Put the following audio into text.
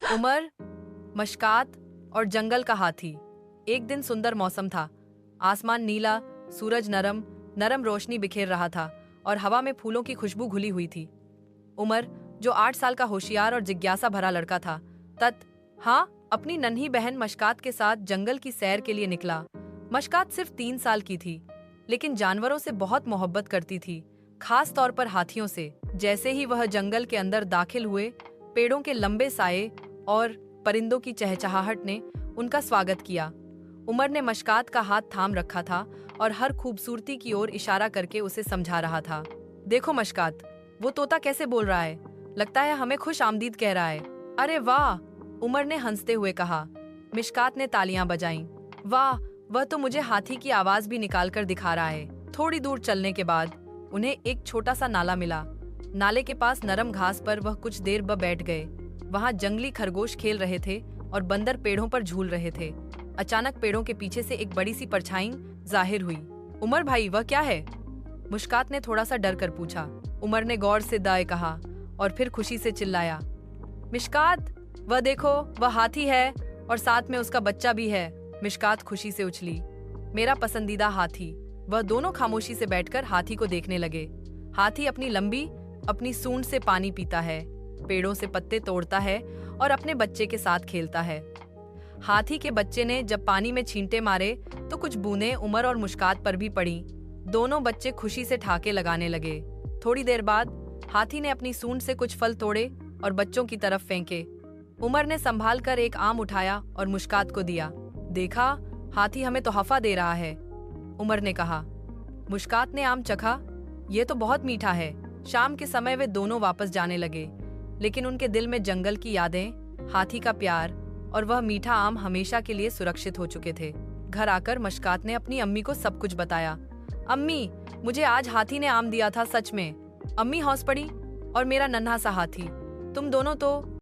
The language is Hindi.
उमर, मशकात और जंगल का हाथी। एक दिन सुंदर मौसम था। आसमान नीला, सूरज नरम नरम रोशनी बिखेर रहा था और हवा में फूलों की खुशबू घुली हुई थी। उमर, जो 8 साल का होशियार और जिज्ञासा भरा लड़का था, अपनी नन्ही बहन मशकात के साथ जंगल की सैर के लिए निकला। मशकात सिर्फ 3 साल की थी, लेकिन जानवरों से बहुत मोहब्बत करती थी, खास तौर पर हाथियों से। जैसे ही वह जंगल के अंदर दाखिल हुए, पेड़ों के लंबे साए और परिंदों की चहचहाहट ने उनका स्वागत किया। उमर ने मशकात का हाथ थाम रखा था और हर खूबसूरती की ओर इशारा करके उसे समझा रहा था। देखो मशकात, वो तोता कैसे बोल रहा है, लगता है हमें खुश आमदीद कह रहा है। अरे वाह, उमर ने हंसते हुए कहा। मिशकात ने तालियां बजाईं। वाह, वह तो मुझे हाथी की आवाज भी निकाल कर दिखा रहा है। थोड़ी दूर चलने के बाद उन्हें एक छोटा सा नाला मिला। नाले के पास नरम घास पर वह कुछ देर बैठ गए। वहां जंगली खरगोश खेल रहे थे और बंदर पेड़ों पर झूल रहे थे। अचानक पेड़ों के पीछे से एक बड़ी सी परछाई जाहिर हुई। उमर भाई, वह क्या है? मुश्कात ने थोड़ा सा डर कर पूछा। उमर ने गौर से दाएं कहा और फिर खुशी से चिल्लाया, मिशकात, वह देखो, वह हाथी है और साथ में उसका बच्चा भी है। मिशकात खुशी से उछली। मेरा पसंदीदा हाथी। वह दोनों खामोशी से बैठकर हाथी को देखने लगे। हाथी अपनी सूंड से पानी पीता है, पेड़ों से पत्ते तोड़ता है और अपने बच्चे के साथ खेलता है। हाथी के बच्चे ने जब पानी में छींटे मारे तो कुछ बूंदें उमर और मुश्कात पर भी पड़ी। दोनों बच्चे खुशी से ठहाके लगाने लगे। थोड़ी देर बाद हाथी ने अपनी सूंड से कुछ फल तोड़े और बच्चों की तरफ फेंके। उमर ने संभाल कर एक आम उठाया और मुश्कात को दिया। देखा, हाथी हमें तोहफा दे रहा है, उमर ने कहा। मुश्कात ने आम चखा। ये तो बहुत मीठा है। शाम के समय वे दोनों वापस जाने लगे, लेकिन उनके दिल में जंगल की यादें, हाथी का प्यार और वह मीठा आम हमेशा के लिए सुरक्षित हो चुके थे। घर आकर मशकात ने अपनी अम्मी को सब कुछ बताया। अम्मी, मुझे आज हाथी ने आम दिया था, सच में। अम्मी हौस पड़ी। और मेरा नन्हा सा हाथी, तुम दोनों तो